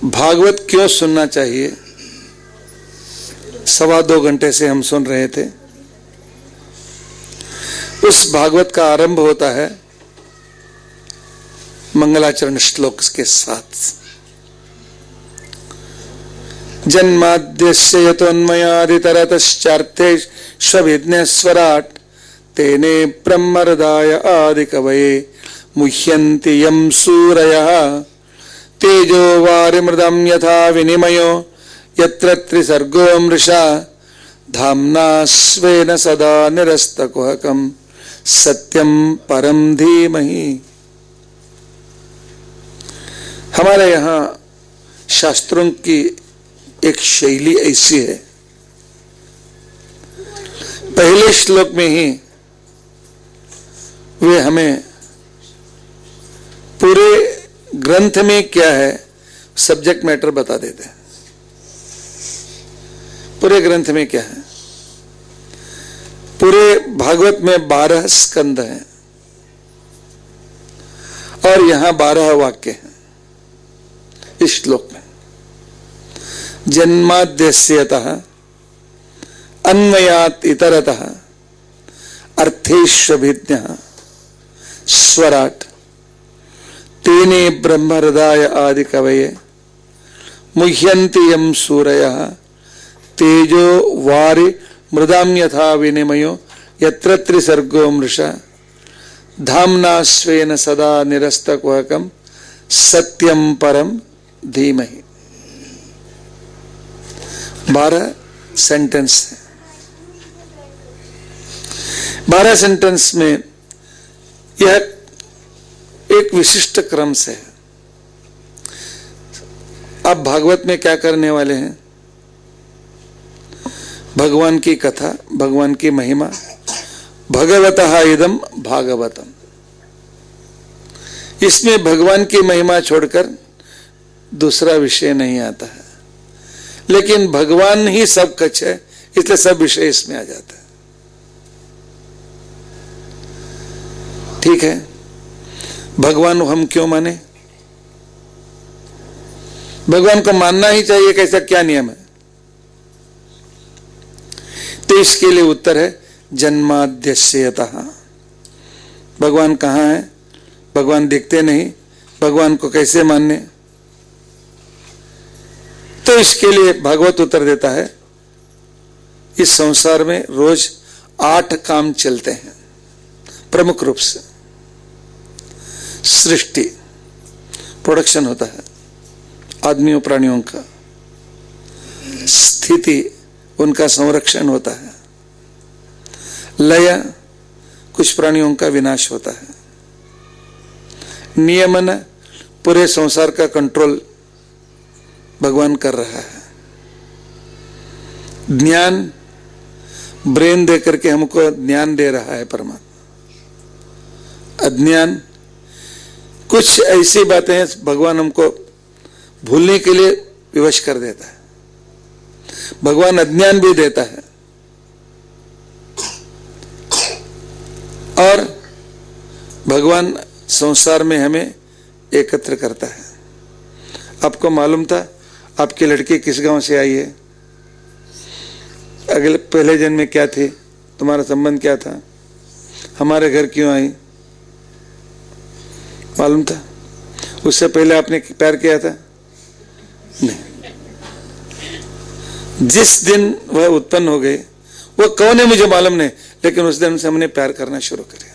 भागवत क्यों सुनना चाहिए? 2.25 घंटे से हम सुन रहे थे। उस भागवत का आरंभ होता है मंगलाचरण श्लोक के साथ। जन्माद्यस्य यतोन्मयादितरतश्चार्थेष्वभिज्ञस्वराट् तेने ब्रह्महृदाय आदिकवये मुह्यन्ति यं सूरयः तेजो वारिमृदं यथा विनिमयो यत्र त्रिसर्गो मृषा धाम्ना स्वेन सदा निरस्तकुहकं सत्यं परं धीमहि। हमारे यहाँ शास्त्रों की एक शैली ऐसी है, पहले श्लोक में ही वे हमें पूरे ग्रंथ में क्या है सब्जेक्ट मैटर बता देते हैं। पूरे ग्रंथ में क्या है, पूरे भागवत में 12 स्कंद हैं और यहां 12 वाक्य हैं इस श्लोक में। जन्माद्यस्यतः अन्वयात् इतरतः अर्थेष्वभिज्ञः स्वराट् तेने ब्रह्महृदाय आदिकवये मुह्यन्ति यं सूरयः तेजो वारि मृदां यथा विनिमयो यत्र त्रिसर्गो मृषा धाम्ना स्वेन सदा निरस्तकुहकं सत्यं परं धीमहि। 12 सेंटेंस है। 12 सेंटेंस में यह एक विशिष्ट क्रम से है। आप भागवत में क्या करने वाले हैं? भगवान की कथा, भगवान की महिमा, भगवतः इदं भागवतम। इसमें भगवान की महिमा छोड़कर दूसरा विषय नहीं आता है, लेकिन भगवान ही सब कुछ है, इसलिए सब विषय इसमें आ जाता है। ठीक है, भगवान हम क्यों माने? भगवान को मानना ही चाहिए, कैसा क्या नियम है? तो इसके लिए उत्तर है जन्माद्यस्यतः। भगवान कहाँ है? भगवान दिखते नहीं, भगवान को कैसे मानने? तो इसके लिए भागवत उत्तर देता है इस संसार में रोज 8 काम चलते हैं प्रमुख रूप से। सृष्टि, प्रोडक्शन होता है आदमियों प्राणियों का। स्थिति, उनका संरक्षण होता है। लय, कुछ प्राणियों का विनाश होता है। नियमन, पूरे संसार का कंट्रोल भगवान कर रहा है। ज्ञान, ब्रेन दे करके हमको ज्ञान दे रहा है परमात्मा। अज्ञान, कुछ ऐसी बातें हैं भगवान हमको भूलने के लिए विवश कर देता है। भगवान अज्ञान भी देता है और भगवान संसार में हमें एकत्र करता है। आपको मालूम था आपकी लड़की किस गांव से आई है? अगले पहले जन्म में क्या थे? तुम्हारा संबंध क्या था? हमारे घर क्यों आई? मालूम था? उससे पहले आपने प्यार किया था? नहीं। जिस दिन वह उत्पन्न हो गए, वो कौन है मुझे मालूम नहीं, लेकिन उस दिन से हमने प्यार करना शुरू किया।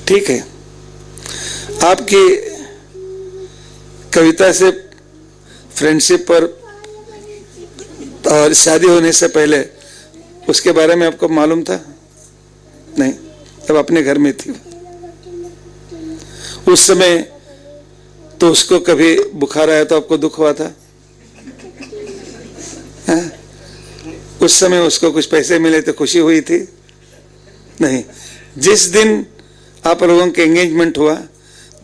ठीक है, आपकी कविता से फ्रेंडशिप पर और शादी होने से पहले उसके बारे में आपको मालूम था? नहीं, तब अपने घर में थी। उस समय तो उसको कभी बुखार आया तो आपको दुख हुआ था? उस समय उसको कुछ पैसे मिले तो खुशी हुई थी? नहीं। जिस दिन आप लोगों के एंगेजमेंट हुआ,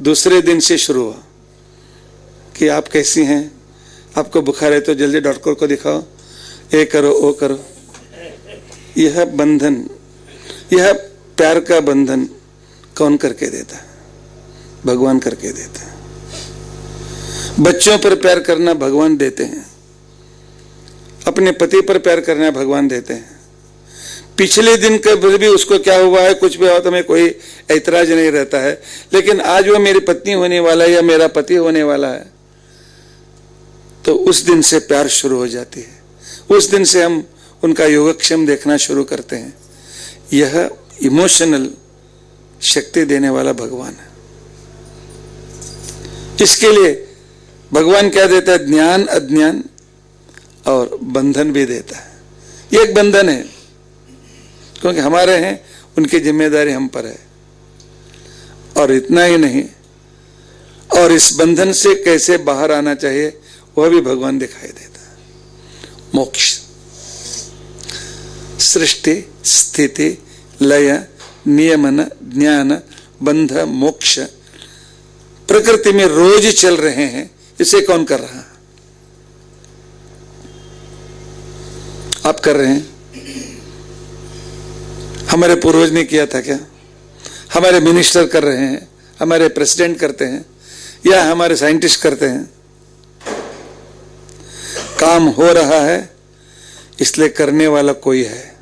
दूसरे दिन से शुरू हुआ कि आप कैसी हैं, आपको बुखार है तो जल्दी डॉक्टर को दिखाओ, ये करो वो करो। यह बंधन, यह प्यार का बंधन कौन करके देता है? भगवान करके देता है। बच्चों पर प्यार करना भगवान देते हैं, अपने पति पर प्यार करना भगवान देते हैं। पिछले दिन कभी भी उसको क्या हुआ है, कुछ भी हुआ तो हमें कोई ऐतराज नहीं रहता है, लेकिन आज वो मेरी पत्नी होने वाला है या मेरा पति होने वाला है, तो उस दिन से प्यार शुरू हो जाती है। उस दिन से हम उनका योगक्षेम देखना शुरू करते हैं। यह इमोशनल शक्ति देने वाला भगवान है। इसके लिए भगवान क्या देता है? ज्ञान, अज्ञान और बंधन भी देता है। ये एक बंधन है, क्योंकि हमारे हैं, उनकी जिम्मेदारी हम पर है। और इतना ही नहीं, और इस बंधन से कैसे बाहर आना चाहिए वह भी भगवान दिखाई देता है। मोक्ष, सृष्टि, स्थिति, लय, नियमन, ज्ञान, बंध, मोक्ष प्रकृति में रोज चल रहे हैं। इसे कौन कर रहा है? आप कर रहे हैं? हमारे पूर्वज ने किया था क्या? हमारे मिनिस्टर कर रहे हैं, हमारे प्रेसिडेंट करते हैं, या हमारे साइंटिस्ट करते हैं? काम हो रहा है, इसलिए करने वाला कोई है।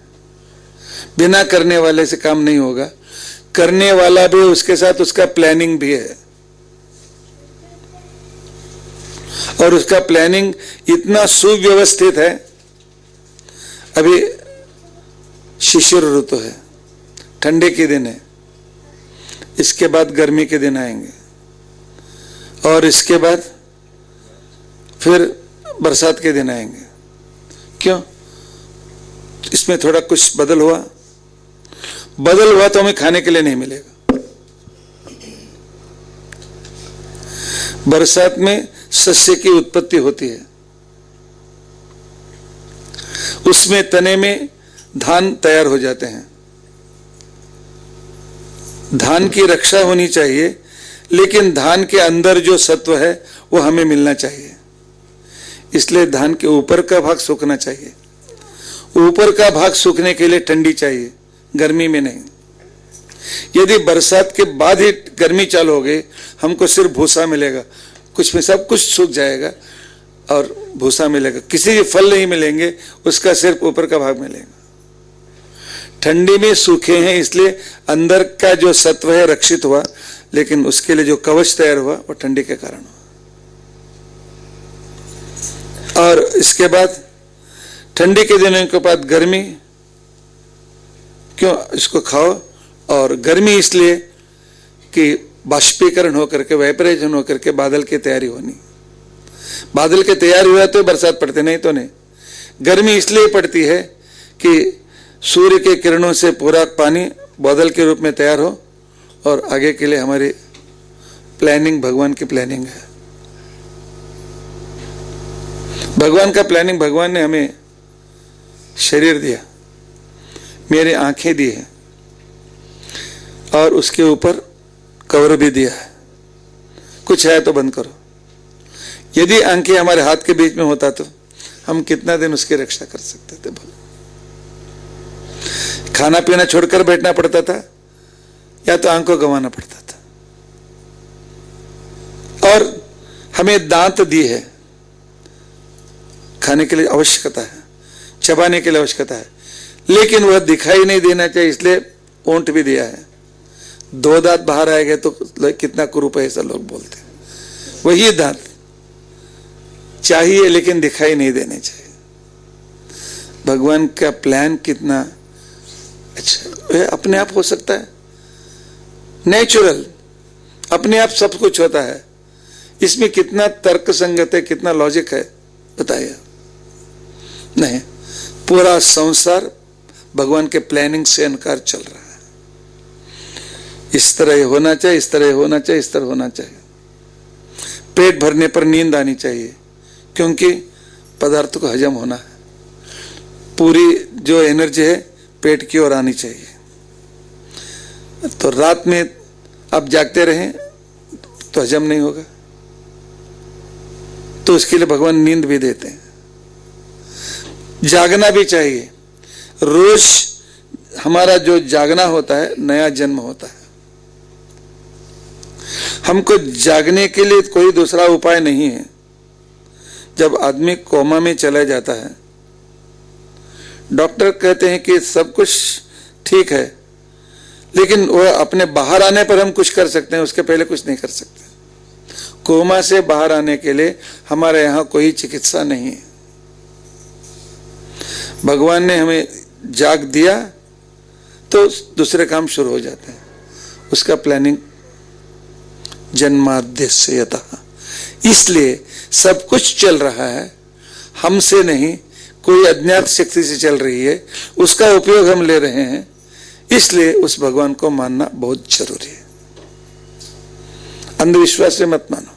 बिना करने वाले से काम नहीं होगा। करने वाला भी, उसके साथ उसका प्लानिंग भी है, और उसका प्लानिंग इतना सुव्यवस्थित है। अभी शिशिर ऋतु है, ठंडे के दिन है, इसके बाद गर्मी के दिन आएंगे, और इसके बाद फिर बरसात के दिन आएंगे। क्यों? इसमें थोड़ा कुछ बदल हुआ तो हमें खाने के लिए नहीं मिलेगा। बरसात में सस्य की उत्पत्ति होती है, उसमें तने में धान तैयार हो जाते हैं। धान की रक्षा होनी चाहिए, लेकिन धान के अंदर जो सत्व है वो हमें मिलना चाहिए। इसलिए धान के ऊपर का भाग सूखना चाहिए। ऊपर का भाग सूखने के लिए ठंडी चाहिए, गर्मी में नहीं। यदि बरसात के बाद ही गर्मी चालू हो गई, हमको सिर्फ भूसा मिलेगा, कुछ में सब कुछ सूख जाएगा और भूसा मिलेगा, किसी भी फल नहीं मिलेंगे, उसका सिर्फ ऊपर का भाग मिलेगा। ठंडी में सूखे हैं, इसलिए अंदर का जो सत्व है रक्षित हुआ, लेकिन उसके लिए जो कवच तैयार हुआ वो ठंडी के कारण हुआ। और इसके बाद ठंडी के दिनों के बाद गर्मी, क्यों इसको खाओ? और गर्मी इसलिए कि बाष्पीकरण होकर के, वेपराइजेशन होकर के बादल की तैयारी होनी। बादल की तैयारी हुआ तो बरसात पड़ती, नहीं तो नहीं। गर्मी इसलिए पड़ती है कि सूर्य के किरणों से पूरा पानी बादल के रूप में तैयार हो, और आगे के लिए हमारी प्लानिंग भगवान की प्लानिंग है। भगवान का प्लानिंग, भगवान ने हमें शरीर दिया, मेरी आंखें दी है, और उसके ऊपर कवर भी दिया है। कुछ है तो बंद करो। यदि आंखें हमारे हाथ के बीच में होता तो हम कितना दिन उसकी रक्षा कर सकते थे? बोलो। खाना पीना छोड़कर बैठना पड़ता था, या तो आंख को गंवाना पड़ता था। और हमें दांत दी है, खाने के लिए आवश्यकता है, चबाने के लिए आवश्यकता है, लेकिन वह दिखाई नहीं देना चाहिए, इसलिए ओंठ भी दिया है। 2 दांत बाहर आएंगे तो कितना कुरूप है, ऐसा लोग बोलते हैं। वही दांत चाहिए, लेकिन दिखाई नहीं देने चाहिए। भगवान का प्लान कितना अच्छा, अपने आप हो सकता है, नेचुरल, अपने आप सब कुछ होता है। इसमें कितना तर्क संगत है, कितना लॉजिक है, बताइए? नहीं, पूरा संसार भगवान के प्लानिंग से इनकार चल रहा है। इस तरह होना चाहिए, इस तरह होना चाहिए, इस तरह होना चाहिए। पेट भरने पर नींद आनी चाहिए, क्योंकि पदार्थ को हजम होना है। पूरी जो एनर्जी है पेट की ओर आनी चाहिए। तो रात में आप जागते रहें तो हजम नहीं होगा, तो उसके लिए भगवान नींद भी देते हैं। जागना भी चाहिए। रोज हमारा जो जागना होता है, नया जन्म होता है। हमको जागने के लिए कोई दूसरा उपाय नहीं है। जब आदमी कोमा में चला जाता है, डॉक्टर कहते हैं कि सब कुछ ठीक है, लेकिन वह अपने बाहर आने पर हम कुछ कर सकते हैं, उसके पहले कुछ नहीं कर सकते। कोमा से बाहर आने के लिए हमारे यहाँ कोई चिकित्सा नहीं है। भगवान ने हमें जाग दिया तो दूसरे काम शुरू हो जाते हैं। उसका प्लानिंग जन्माद्यस्यतः, इसलिए सब कुछ चल रहा है, हमसे नहीं, कोई अज्ञात शक्ति से चल रही है, उसका उपयोग हम ले रहे हैं, इसलिए उस भगवान को मानना बहुत जरूरी है। अंधविश्वास से मत मानो।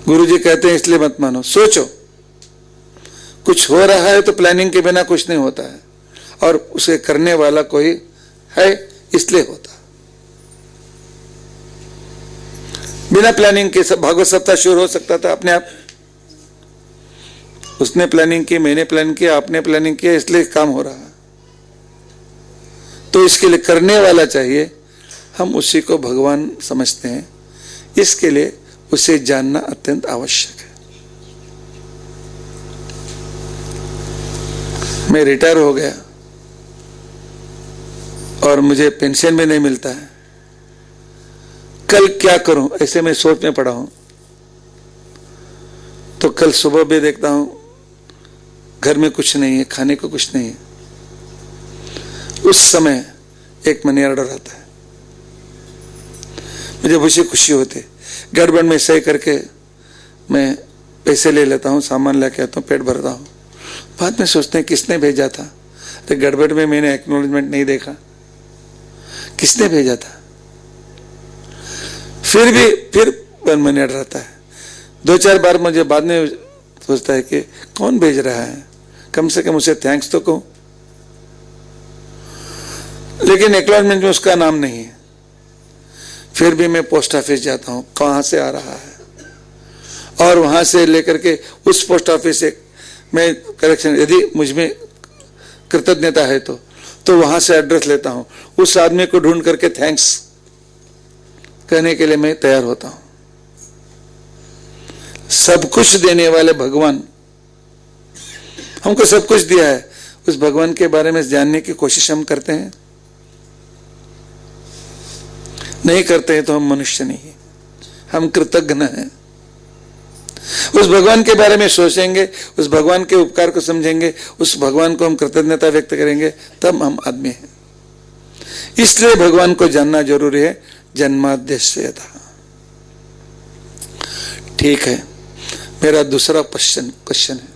गुरुजी कहते हैं इसलिए मत मानो, सोचो कुछ हो रहा है तो प्लानिंग के बिना कुछ नहीं होता है, और उसे करने वाला कोई है इसलिए होता। बिना प्लानिंग के सब भागवत सप्ताह शुरू हो सकता था अपने आप। उसने प्लानिंग की, मैंने प्लान किया, आपने प्लानिंग किया, इसलिए काम हो रहा है। तो इसके लिए करने वाला चाहिए, हम उसी को भगवान समझते हैं, इसके लिए उसे जानना अत्यंत आवश्यक है। मैं रिटायर हो गया और मुझे पेंशन भी नहीं मिलता है, कल क्या करूं, ऐसे मैं सोच में पड़ा हूं। तो कल सुबह भी देखता हूं घर में कुछ नहीं है, खाने को कुछ नहीं है। उस समय एक मनी ऑर्डर आता है, मुझे बहुत खुशी होती है। गड़बड़ में सही करके मैं पैसे ले लेता हूँ, सामान लेके आता हूँ, पेट भरता हूँ। बाद में सोचते हैं किसने भेजा था, तो गड़बड़ में मैंने एक्नॉलेजमेंट नहीं देखा, किसने भेजा था। फिर मनी ऑर्डर आता है। 2-4 बार मुझे बाद में सोचता है कि कौन भेज रहा है, कम से कम उसे थैंक्स तो कहूं, लेकिन एक्नॉलेजमेंट में उसका नाम नहीं है। फिर भी मैं पोस्ट ऑफिस जाता हूं, कहां से आ रहा है, और वहां से लेकर के उस पोस्ट ऑफिस से मैं करेक्शन, यदि मुझमें कृतज्ञता है तो वहां से एड्रेस लेता हूं, उस आदमी को ढूंढ करके थैंक्स कहने के लिए मैं तैयार होता हूं। सब कुछ देने वाले भगवान हमको सब कुछ दिया है, उस भगवान के बारे में जानने की कोशिश हम करते हैं? नहीं करते हैं तो हम मनुष्य नहीं, हम कृतज्ञ हैं। उस भगवान के बारे में सोचेंगे, उस भगवान के उपकार को समझेंगे, उस भगवान को हम कृतज्ञता व्यक्त करेंगे, तब हम आदमी हैं। इसलिए भगवान को जानना जरूरी है, जन्माद्यस्यतः। ठीक है, मेरा दूसरा क्वेश्चन है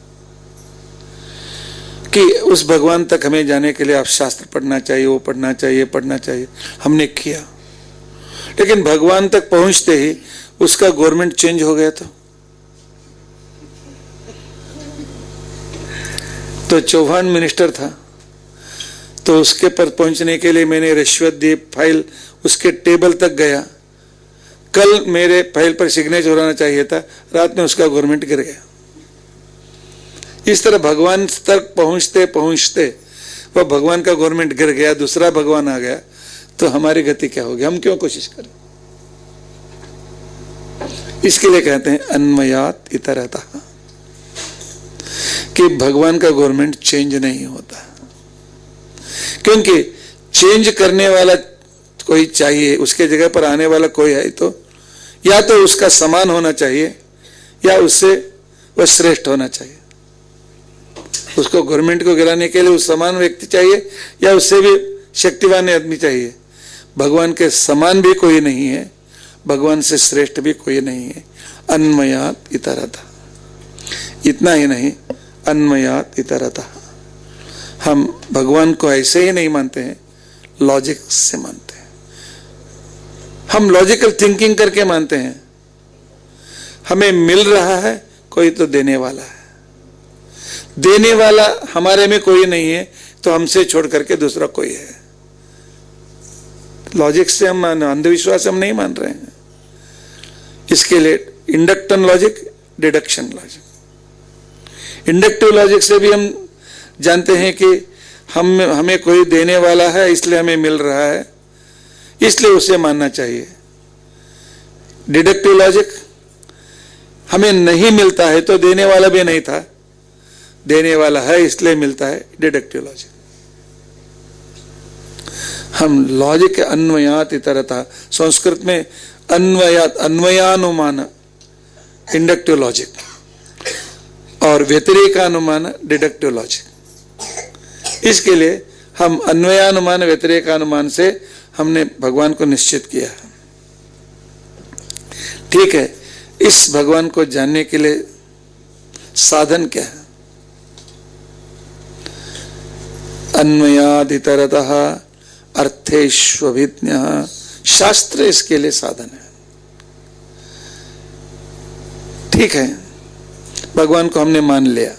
कि उस भगवान तक हमें जाने के लिए आप शास्त्र पढ़ना चाहिए, वो पढ़ना चाहिए। हमने किया, लेकिन भगवान तक पहुंचते ही उसका गवर्नमेंट चेंज हो गया। तो चौहान मिनिस्टर था, तो उसके पर पहुंचने के लिए मैंने रिश्वत दी, फाइल उसके टेबल तक गया। कल मेरे फाइल पर सिग्नेचर होना चाहिए था, रात में उसका गवर्नमेंट गिर गया। इस तरह भगवान तक पहुंचते पहुंचते वह भगवान का गवर्नमेंट गिर गया, दूसरा भगवान आ गया, तो हमारी गति क्या होगी? हम क्यों कोशिश करें? इसके लिए कहते हैं अन्वयात इतरतः, कि भगवान का गवर्नमेंट चेंज नहीं होता, क्योंकि चेंज करने वाला कोई चाहिए, उसके जगह पर आने वाला कोई है, तो या तो उसका समान होना चाहिए या उससे वह श्रेष्ठ होना चाहिए। उसको गवर्नमेंट को गिराने के लिए उस समान व्यक्ति चाहिए या उससे भी शक्तिवान आदमी चाहिए। भगवान के समान भी कोई नहीं है, भगवान से श्रेष्ठ भी कोई नहीं है। अन्वयात इतरतः, इतना ही नहीं, अन्वयात इतरतः। हम भगवान को ऐसे ही नहीं मानते हैं, लॉजिक से मानते हैं। हम लॉजिकल थिंकिंग करके मानते हैं। हमें मिल रहा है, कोई तो देने वाला है, देने वाला हमारे में कोई नहीं है, तो हमसे छोड़ करके दूसरा कोई है। लॉजिक से हम, अंधविश्वास हम नहीं मान रहे हैं। इसके लिए induction logic, deduction logic. Inductive logic से भी हम जानते हैं कि हमें कोई देने वाला है, इसलिए हमें मिल रहा है, इसलिए उसे मानना चाहिए। डिडक्टिव लॉजिक, हमें नहीं मिलता है तो देने वाला भी नहीं था, देने वाला है इसलिए मिलता है, डिडक्टिव लॉजिक। हम लॉजिक के अन्वयात इतरता, संस्कृत में अन्वयात, अन्वयानुमान इंडक्टिव लॉजिक, और व्यतिरेकानुमान डिडक्टिव लॉजिक। इसके लिए हम अन्वयानुमान व्यतिरेकानुमान से हमने भगवान को निश्चित किया। ठीक है, इस भगवान को जानने के लिए साधन क्या है? अन्वयादितरतः अर्थेष्वभिज्ञः, शास्त्र इसके लिए साधन है। ठीक है, भगवान को हमने मान लिया,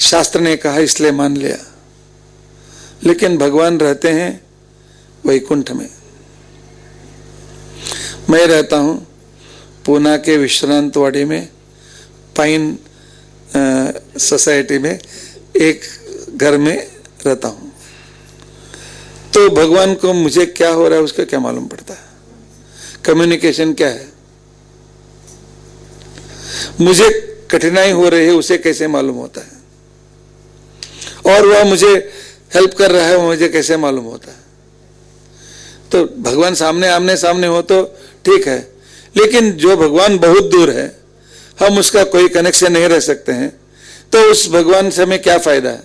शास्त्र ने कहा इसलिए मान लिया, लेकिन भगवान रहते हैं वैकुंठ में। मैं रहता हूं पूना के विश्रांतवाड़ी में, पाइन सोसाइटी में एक घर में रहता हूं। तो भगवान को मुझे क्या हो रहा है उसका क्या मालूम पड़ता है? कम्युनिकेशन क्या है? मुझे कठिनाई हो रही है उसे कैसे मालूम होता है? और वह मुझे हेल्प कर रहा है वो मुझे कैसे मालूम होता है? तो भगवान सामने आमने सामने हो तो ठीक है, लेकिन जो भगवान बहुत दूर है, हम उसका कोई कनेक्शन नहीं रह सकते हैं, तो उस भगवान से हमें क्या फायदा है?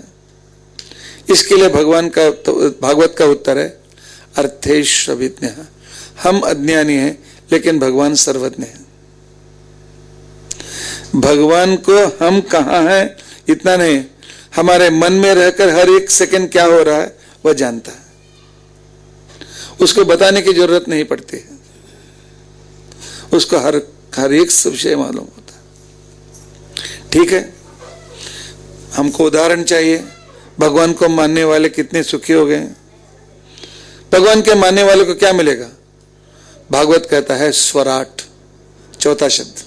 इसके लिए भगवान का तो भागवत का उत्तर है अर्थेश अभिज्ञः। हम अज्ञानी हैं लेकिन भगवान सर्वज्ञ है। भगवान को हम कहाँ हैं इतना नहीं, हमारे मन में रहकर हर एक सेकंड क्या हो रहा है वह जानता है। उसको बताने की जरूरत नहीं पड़ती है, उसको हर एक विषय मालूम होता है। ठीक है, हमको उदाहरण चाहिए। भगवान को मानने वाले कितने सुखी हो गए हैं। भगवान के मानने वाले को क्या मिलेगा? भागवत कहता है स्वराट, चौथा शब्द,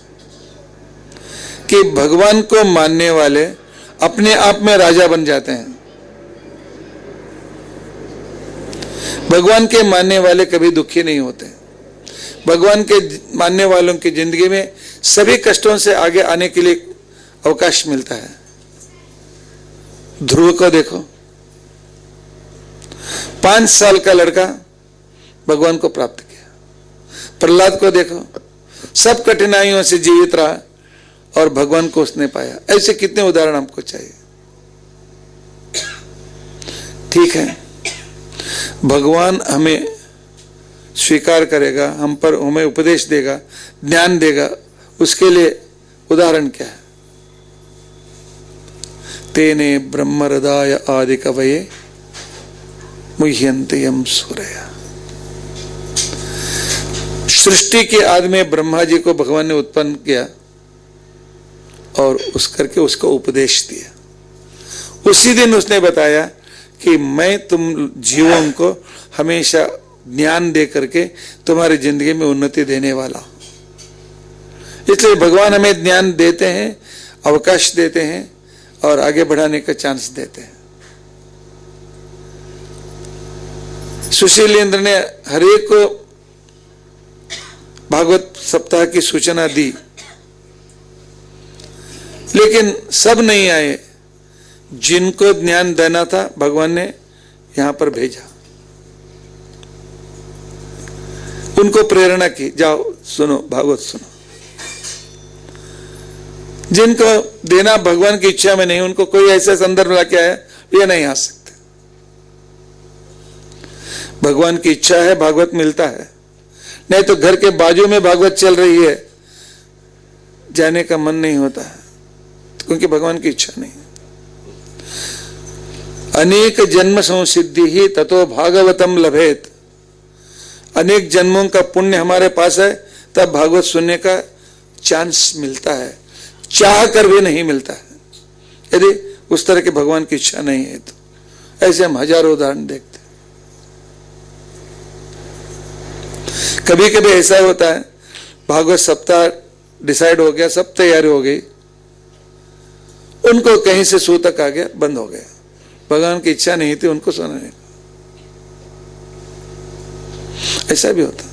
कि भगवान को मानने वाले अपने आप में राजा बन जाते हैं। भगवान के मानने वाले कभी दुखी नहीं होते। भगवान के मानने वालों की जिंदगी में सभी कष्टों से आगे आने के लिए अवकाश मिलता है। ध्रुव को देखो, 5 साल का लड़का भगवान को प्राप्त किया। प्रहलाद को देखो, सब कठिनाइयों से जीवित रहा और भगवान को उसने पाया। ऐसे कितने उदाहरण हमको चाहिए। ठीक है, भगवान हमें स्वीकार करेगा, हम पर हमें उपदेश देगा, ज्ञान देगा, उसके लिए उदाहरण क्या है? तेने ब्रह्महृदाय आदि कवये मुह्यन्ते यम सूरया। सृष्टि के आदि में ब्रह्मा जी को भगवान ने उत्पन्न किया और उस करके उसको उपदेश दिया। उसी दिन उसने बताया कि मैं तुम जीवों को हमेशा ज्ञान दे करके तुम्हारी जिंदगी में उन्नति देने वाला हूं। इसलिए भगवान हमें ज्ञान देते हैं, अवकाश देते हैं और आगे बढ़ाने का चांस देते हैं। सुशीलेंद्र ने हरेक को भागवत सप्ताह की सूचना दी, लेकिन सब नहीं आए। जिनको ज्ञान देना था भगवान ने यहां पर भेजा, उनको प्रेरणा की, जाओ सुनो भागवत सुनो। जिनको देना भगवान की इच्छा में नहीं, उनको कोई ऐसा संदर्भ लाके आया, ये नहीं आ सकते। भगवान की इच्छा है भागवत मिलता है, नहीं तो घर के बाजू में भागवत चल रही है, जाने का मन नहीं होता है, क्योंकि भगवान की इच्छा नहीं। अनेक जन्म संसिद्धि ही ततो भागवतम लभेत। अनेक जन्मों का पुण्य हमारे पास है, तब भागवत सुनने का चांस मिलता है। चाह कर भी नहीं मिलता है, यदि उस तरह के भगवान की इच्छा नहीं है तो। ऐसे हम हजारों उदाहरण देखते हैं। कभी कभी ऐसा होता है, भागवत सप्ताह डिसाइड हो गया, सब तैयारी हो गई, उनको कहीं से सूतक आ गया, बंद हो गया। भगवान की इच्छा नहीं थी उनको सुनाने का। ऐसा भी होता।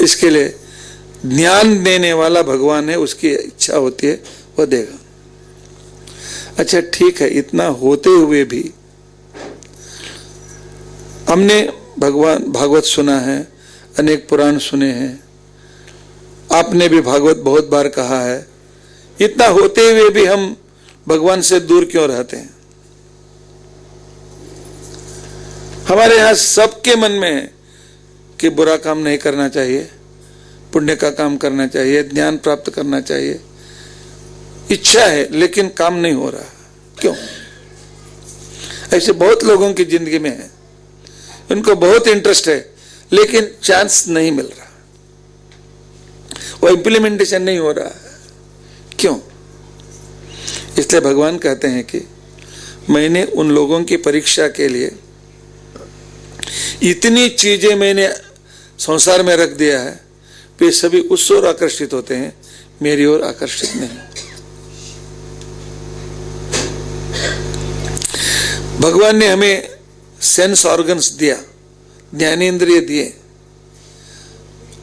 इसके लिए ज्ञान देने वाला भगवान है, उसकी इच्छा होती है वो देगा। अच्छा ठीक है, इतना होते हुए भी हमने भागवत सुना है, अनेक पुराण सुने हैं, आपने भी भागवत बहुत बार कहा है, इतना होते हुए भी हम भगवान से दूर क्यों रहते हैं? हमारे यहां सबके मन में है कि बुरा काम नहीं करना चाहिए, पुण्य का काम करना चाहिए, ज्ञान प्राप्त करना चाहिए, इच्छा है लेकिन काम नहीं हो रहा। क्यों? ऐसे बहुत लोगों की जिंदगी में है, उनको बहुत इंटरेस्ट है लेकिन चांस नहीं मिल रहा, वो इंप्लीमेंटेशन नहीं हो रहा है। क्यों? इसलिए भगवान कहते हैं कि मैंने उन लोगों की परीक्षा के लिए इतनी चीजें मैंने संसार में रख दिया है, वे सभी उस ओर आकर्षित होते हैं, मेरी ओर आकर्षित नहीं। भगवान ने हमें सेंस ऑर्गन्स दिया, ज्ञानेंद्रिय दिए,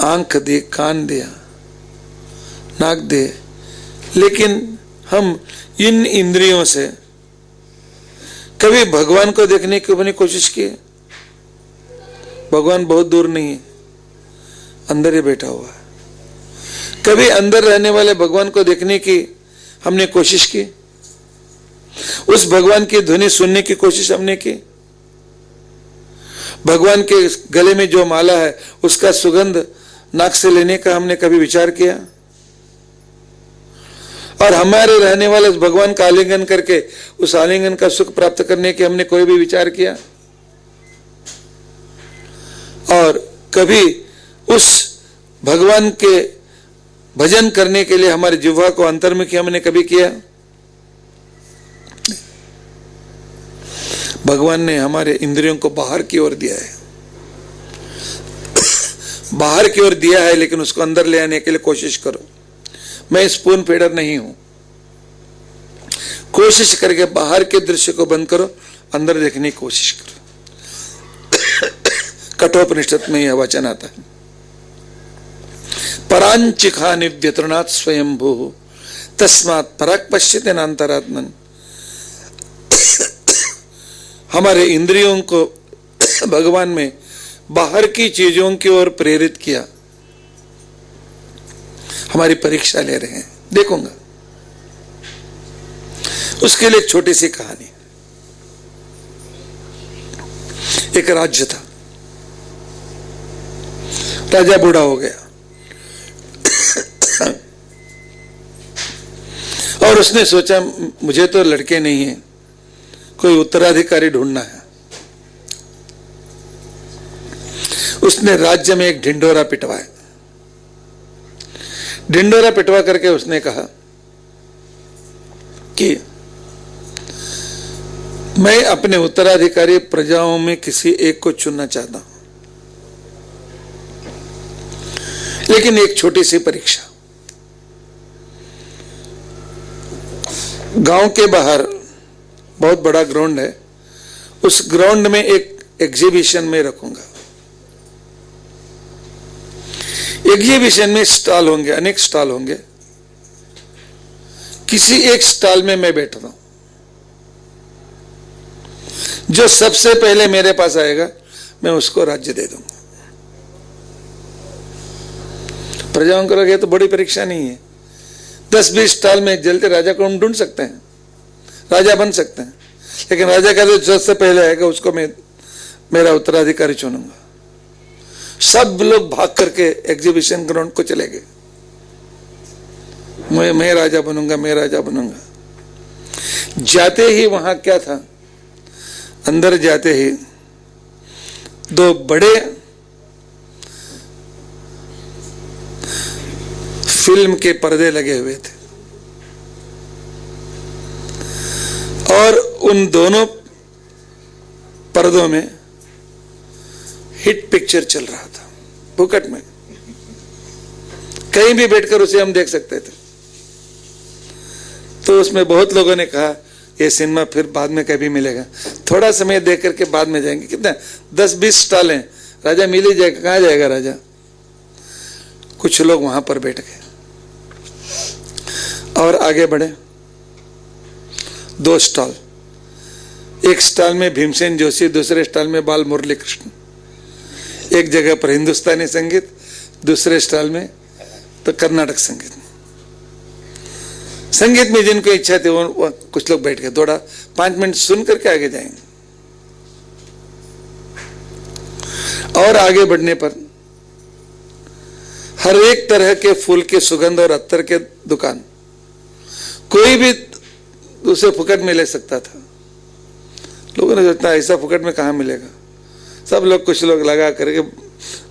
आंख दी, कान दिया, नाक दे, लेकिन हम इन इंद्रियों से कभी भगवान को देखने की अपनी कोशिश की? भगवान बहुत दूर नहीं है, अंदर ही बैठा हुआ है। कभी अंदर रहने वाले भगवान को देखने की हमने कोशिश की? उस भगवान की ध्वनि सुनने की कोशिश हमने की? भगवान के गले में जो माला है उसका सुगंध नाक से लेने का हमने कभी विचार किया? और हमारे रहने वाले उस भगवान का आलिंगन करके उस आलिंगन का सुख प्राप्त करने के हमने कोई भी विचार किया? और कभी उस भगवान के भजन करने के लिए हमारे जिह्वा को अंतर्मुखी हमने कभी किया? भगवान ने हमारे इंद्रियों को बाहर की ओर दिया है, बाहर की ओर दिया है, लेकिन उसको अंदर ले आने के लिए कोशिश करो। मैं स्पून फीडर नहीं हूं, कोशिश करके बाहर के दृश्य को बंद करो, अंदर देखने की कोशिश करो। कठोपनिषद में यह वचन आता है, परांचिखा निव्यतृणात् स्वयंभू तस्मात् पराक पश्यते नान्तरात्मन। हमारे इंद्रियों को भगवान में बाहर की चीजों की ओर प्रेरित किया। हमारी परीक्षा ले रहे हैं, देखूंगा। उसके लिए एक छोटी सी कहानी। एक राज्य था, राजा बूढ़ा हो गया और उसने सोचा मुझे तो लड़के नहीं है, कोई उत्तराधिकारी ढूंढना है। उसने राज्य में एक ढिंडोरा पिटवाया। ढिंडोरा पिटवा करके उसने कहा कि मैं अपने उत्तराधिकारी प्रजाओं में किसी एक को चुनना चाहता हूं, लेकिन एक छोटी सी परीक्षा। गांव के बाहर बहुत बड़ा ग्राउंड है, उस ग्राउंड में एक एग्जीबिशन में रखूंगा। एग्जीबिशन में स्टॉल होंगे, अनेक स्टॉल होंगे, किसी एक स्टॉल में मैं बैठ रहा हूं। जो सबसे पहले मेरे पास आएगा मैं उसको राज्य दे दूंगा। प्रजाओं को लगे तो बड़ी परीक्षा नहीं है, 10-20 स्टॉल में जल्दी राजा को हम ढूंढ सकते हैं, राजा बन सकते हैं। लेकिन राजा का जो सबसे पहले आएगा उसको मैं मेरा उत्तराधिकारी चुनूंगा। सब लोग भाग करके एग्जीबिशन ग्राउंड को चले गए, मैं राजा बनूंगा, मैं राजा बनूंगा। जाते ही वहां क्या था, अंदर जाते ही दो बड़े फिल्म के पर्दे लगे हुए थे और उन दोनों पर्दों में हिट पिक्चर चल रहा था, फुकट में, कहीं भी बैठकर उसे हम देख सकते थे। तो उसमें बहुत लोगों ने कहा ये सिनेमा फिर बाद में कभी मिलेगा, थोड़ा समय देख करके बाद में जाएंगे। कितना 10-20 स्टॉल हैं, राजा मिल ही जाएगा, कहां जाएगा राजा। कुछ लोग वहां पर बैठ गए और आगे बढ़े। 2 स्टॉल, एक स्टॉल में भीमसेन जोशी, दूसरे स्टॉल में बाल मुरली कृष्ण। एक जगह पर हिंदुस्तानी संगीत, दूसरे स्टॉल में तो कर्नाटक संगीत। संगीत में जिनको इच्छा थी वो कुछ लोग बैठ गए, थोड़ा 5 मिनट सुन करके आगे जाएंगे। और आगे बढ़ने पर हर एक तरह के फूल के सुगंध और अत्तर के दुकान, कोई भी उसे फुकट में ले सकता था। लोगों ने सोचा ऐसा फुकट में कहाँ मिलेगा। सब लोग, कुछ लोग लगा करके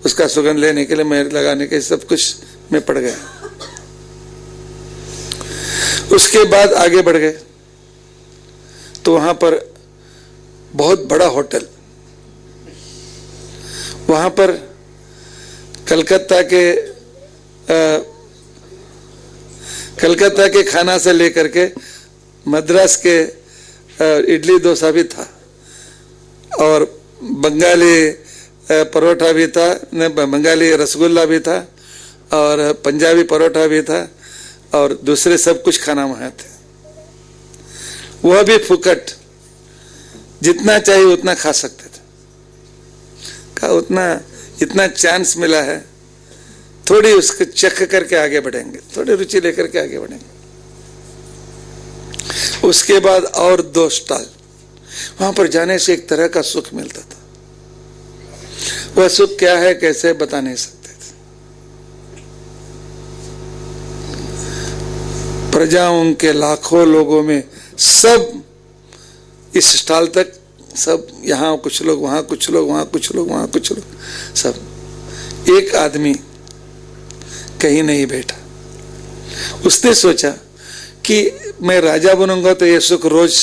उसका सुगंध लेने के लिए, मैं लगाने के सब कुछ में पड़ गया। उसके बाद आगे बढ़ गए तो वहां पर बहुत बड़ा होटल, वहां पर कलकत्ता के खाना से लेकर के मद्रास के इडली डोसा भी था, और बंगाली परोठा भी था, बंगाली रसगुल्ला भी था, और पंजाबी परोठा भी था, और दूसरे सब कुछ खाना वहां थे। वह भी फुकट, जितना चाहिए उतना खा सकते थे। का उतना इतना चांस मिला है, थोड़ी उसको चख करके आगे बढ़ेंगे, थोड़ी रुचि लेकर के आगे बढ़ेंगे। उसके बाद और 2 स्टॉल, वहां पर जाने से एक तरह का सुख मिलता था। वह सुख क्या है, कैसे बता नहीं सकते थे। प्रजाओं के लाखों लोगों में सब इस स्टॉल तक, सब यहाँ कुछ लोग, वहां कुछ लोग, वहां कुछ लोग, वहां कुछ लोग, सब। एक आदमी कहीं नहीं बैठा। उसने सोचा कि मैं राजा बनूंगा तो ये सुख रोज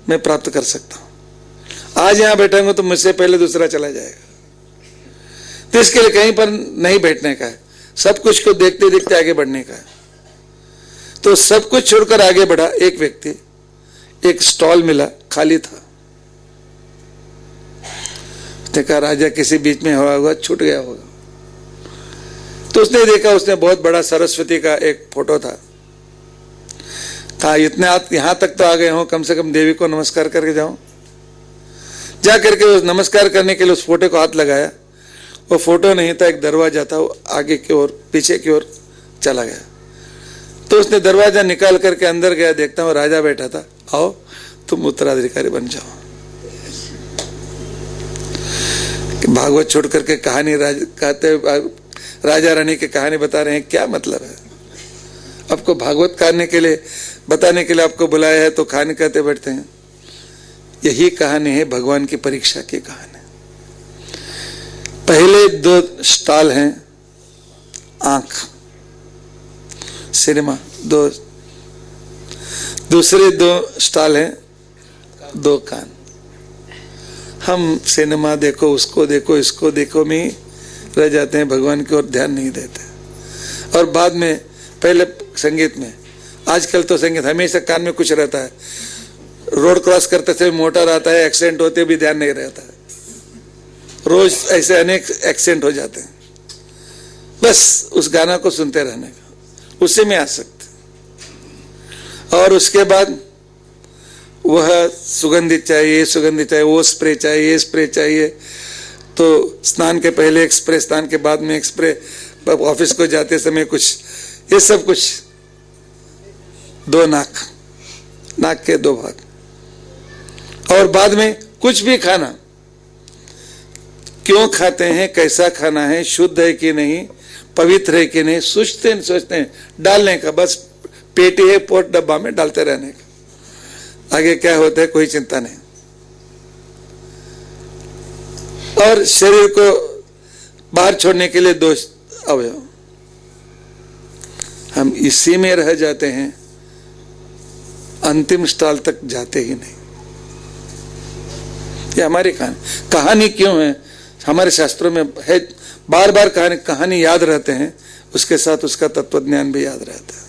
मैं प्राप्त कर सकता हूं। आज यहां बैठांगा तो मुझसे पहले दूसरा चला जाएगा, तो इसके लिए कहीं पर नहीं बैठने का है, सब कुछ को देखते देखते आगे बढ़ने का है। तो सब कुछ छोड़कर आगे बढ़ा। एक व्यक्ति, एक स्टॉल मिला, खाली था। उसने कहा राजा किसी बीच में हुआ होगा, छूट गया होगा। तो उसने देखा, उसने बहुत बड़ा सरस्वती का एक फोटो था। कहा इतने यहां तक तो आ गए हो, कम से कम देवी को नमस्कार करके जाओ। जा करके उस नमस्कार करने के लिए उस फोटो को हाथ लगाया। वो फोटो नहीं था, एक दरवाजा था, वो आगे की ओर, पीछे की ओर चला गया। तो उसने दरवाजा निकाल करके अंदर गया, देखता हूं राजा बैठा था। आओ तुम उत्तराधिकारी बन जाओ। भागवत छोड़ करके कहानी कहते राजा रानी की कहानी बता रहे हैं, क्या मतलब है? आपको भागवत कहने के लिए, बताने के लिए आपको बुलाया है तो कहानी कहते बैठते हैं। यही कहानी है भगवान की परीक्षा की कहानी। पहले 2 स्टॉल हैं आंख, सिनेमा 2, दूसरे 2 स्टॉल हैं 2 कान। हम सिनेमा देखो, उसको देखो, इसको देखो में रह जाते हैं, भगवान की ओर ध्यान नहीं देते। और बाद में, पहले संगीत में, आजकल तो संगीत हमेशा कान में कुछ रहता है। रोड क्रॉस करते समय मोटर आता है, एक्सीडेंट होते भी ध्यान नहीं रहता है। रोज ऐसे अनेक एक्सीडेंट हो जाते हैं। बस उस गाना को सुनते रहने का, उसी में आ सकते। और उसके बाद वह सुगंधित चाहिए, सुगंधित चाहिए, वो स्प्रे चाहिए, ये स्प्रे चाहिए। तो स्नान के पहले एक स्प्रे, स्नान के बाद में एक स्प्रे, ऑफिस को जाते समय कुछ, ये सब कुछ। 2 नाक, नाक के 2 भाग। और बाद में कुछ भी खाना, क्यों खाते हैं, कैसा खाना है, शुद्ध है कि नहीं, पवित्र है कि नहीं, सोचते हैं, डालने का बस। पेटी है, पोट डब्बा में डालते रहने का, आगे क्या होता है कोई चिंता नहीं। और शरीर को बाहर छोड़ने के लिए 2 अवयव, हम इसी में रह जाते हैं, अंतिम स्टॉल तक जाते ही नहीं। ये हमारी कहानी क्यों है, हमारे शास्त्रों में है, बार बार कहानी याद रहते हैं, उसके साथ उसका तत्वज्ञान भी याद रहता है।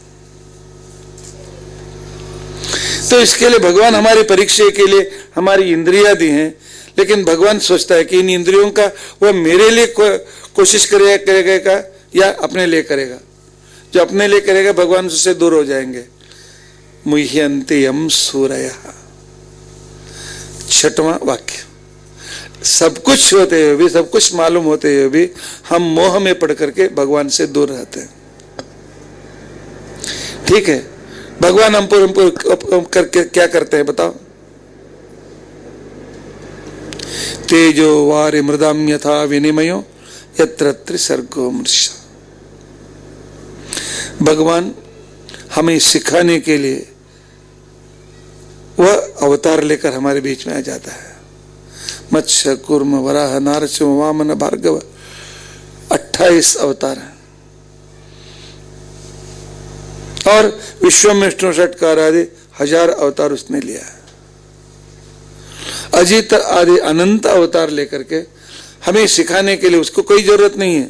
तो इसके लिए भगवान हमारी परीक्षा के लिए हमारी इंद्रियां दी हैं, लेकिन भगवान सोचता है कि इन इंद्रियों का वह मेरे लिए कोशिश करेगा या अपने लिए करेगा। जो अपने लिए करेगा भगवान उससे दूर हो जाएंगे। मुह्यन्ते यम सूरयः, छठवां वाक्य। सब कुछ होते हुए भी, सब कुछ मालूम होते हुए भी हम मोह में पड़ करके भगवान से दूर रहते हैं। ठीक है, भगवान हम पर करके क्या करते हैं बताओ? तेजो वारि मृदाम यथा विनिमयो यत्र त्रिसर्गो मृषा। भगवान हमें सिखाने के लिए वह अवतार लेकर हमारे बीच में आ जाता है। मत्स्य कूर्म वराह नारसिंह वामन भार्गव 28 अवतार हैं। और विश्वम विष्णु षटकार आदि 1000 अवतार उसने लिया है। अजित आदि अनंत अवतार लेकर के हमें सिखाने के लिए उसको कोई जरूरत नहीं है।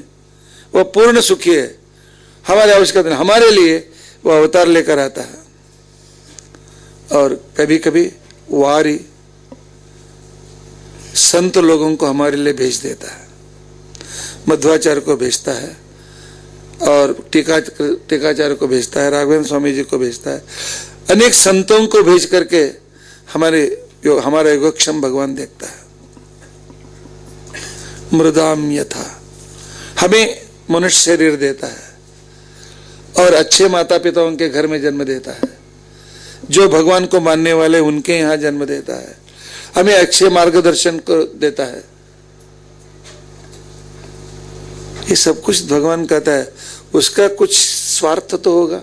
वह पूर्ण सुखी है, हमारे आवश्यकता नहीं, हमारे लिए वह अवतार लेकर आता है। और कभी कभी वारी संत लोगों को हमारे लिए भेज देता है। मध्वाचार्य को भेजता है और टीकाचार्य को भेजता है, राघवेंद्र स्वामी जी को भेजता है। अनेक संतों को भेज करके हमारा योगक्षम भगवान देखता है। मृदाम यथा, हमें मनुष्य शरीर देता है और अच्छे माता पिताओं के घर में जन्म देता है। जो भगवान को मानने वाले उनके यहाँ जन्म देता है। हमें अच्छे मार्गदर्शन को देता है। ये सब कुछ भगवान कहता है। उसका कुछ स्वार्थ तो होगा।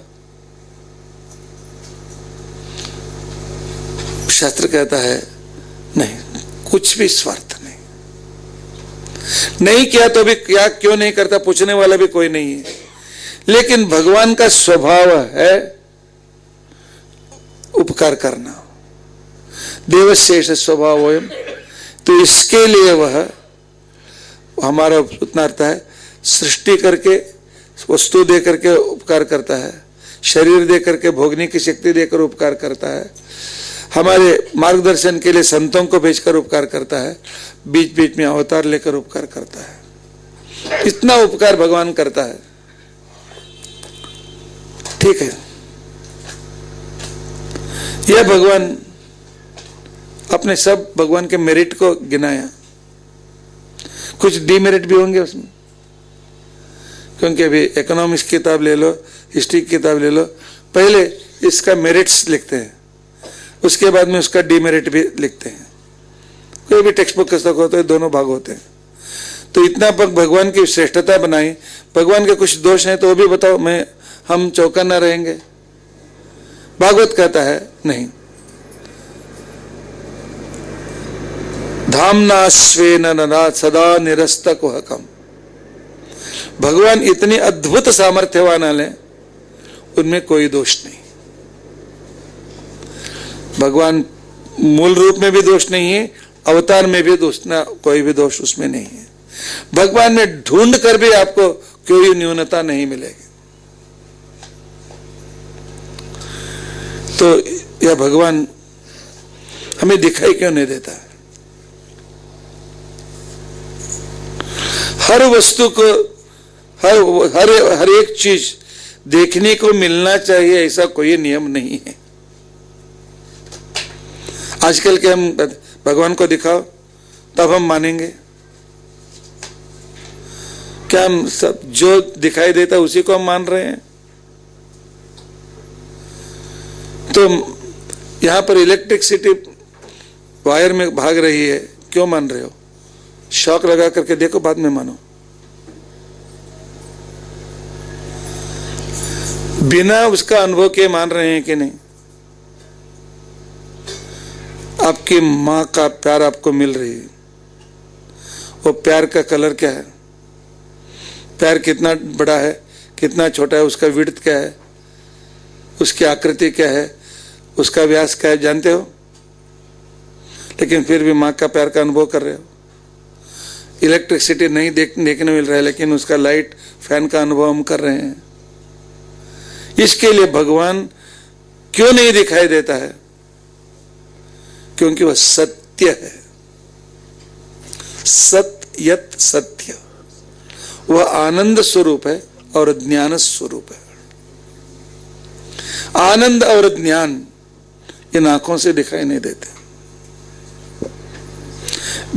शास्त्र कहता है नहीं, कुछ भी स्वार्थ नहीं। नहीं किया तो भी क्या क्यों नहीं करता पूछने वाला भी कोई नहीं है। लेकिन भगवान का स्वभाव है उपकार करना। देवशेष स्वभाव है, तो इसके लिए वह हमारा उतना अर्थ है, सृष्टि करके वस्तु दे करके उपकार करता है, शरीर दे करके भोगने की शक्ति देकर उपकार करता है, हमारे मार्गदर्शन के लिए संतों को भेजकर उपकार करता है, बीच बीच में अवतार लेकर उपकार करता है। इतना उपकार भगवान करता है। ठीक है, यह भगवान अपने सब भगवान के मेरिट को गिनाया। कुछ डीमेरिट भी होंगे उसमें, क्योंकि अभी इकोनॉमिक्स की किताब ले लो, हिस्ट्री की किताब ले लो, पहले इसका मेरिट्स लिखते हैं, उसके बाद में उसका डीमेरिट भी लिखते हैं। कोई भी टेक्स्ट बुक पुस्तक होते हैं, दोनों भाग होते हैं। तो इतना भगवान की श्रेष्ठता बनाई। भगवान के कुछ दोष हैं तो वो भी बताओ, हम चौकन्ना रहेंगे? भागवत कहता है नहीं। धामना स्वेन नरा सदा निरस्त कुहकम। भगवान इतनी अद्भुत सामर्थ्यवान है, उनमें कोई दोष नहीं। भगवान मूल रूप में भी दोष नहीं है, अवतार में भी दोष ना, कोई भी दोष उसमें नहीं है। भगवान में ढूंढ कर भी आपको कोई न्यूनता नहीं मिलेगी। तो यह भगवान हमें दिखाई क्यों नहीं देता है? हर वस्तु को, हर एक चीज देखने को मिलना चाहिए, ऐसा कोई नियम नहीं है। आजकल के हम भगवान को दिखाओ तब हम मानेंगे क्या? हम सब जो दिखाई देता उसी को हम मान रहे हैं। तो यहां पर इलेक्ट्रिसिटी वायर में भाग रही है, क्यों मान रहे हो? शॉक लगा करके देखो, बाद में मानो। बिना उसका अनुभव के मान रहे हैं कि नहीं? आपकी मां का प्यार आपको मिल रही है, वो प्यार का कलर क्या है? प्यार कितना बड़ा है, कितना छोटा है, उसका विड्थ क्या है, उसकी आकृति क्या है, उसका व्यास क्या है, जानते हो? लेकिन फिर भी मां का प्यार का अनुभव कर रहे हो। इलेक्ट्रिसिटी नहीं देखने मिल रहा है, लेकिन उसका लाइट फैन का अनुभव हम कर रहे हैं। इसके लिए भगवान क्यों नहीं दिखाई देता है? क्योंकि वह सत्य है। सत्यत सत्य, वह आनंद स्वरूप है, और ज्ञान स्वरूप है। आनंद और ज्ञान इन आंखों से दिखाई नहीं देते।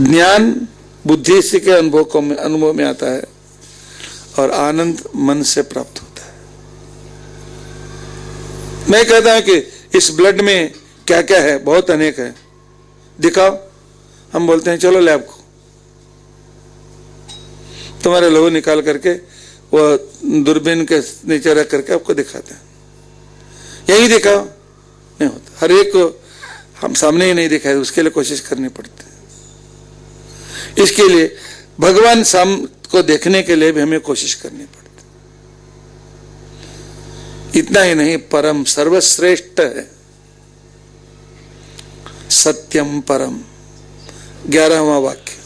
ज्ञान बुद्धि से के अनुभव में आता है और आनंद मन से प्राप्त होता है। मैं कहता हूं कि इस ब्लड में क्या क्या है, बहुत अनेक है, दिखाओ। हम बोलते हैं चलो लैब को, तुम्हारे लहू निकाल करके वो दूरबीन के नीचे रख करके आपको दिखाते हैं, यही दिखाओ, नहीं होता। हर एक को हम सामने ही नहीं दिखाए, उसके लिए कोशिश करनी पड़ती है। इसके लिए भगवान साम को देखने के लिए भी हमें कोशिश करनी पड़ती। इतना ही नहीं, परम सर्वश्रेष्ठ है, सत्यम परम, 11वां वाक्य।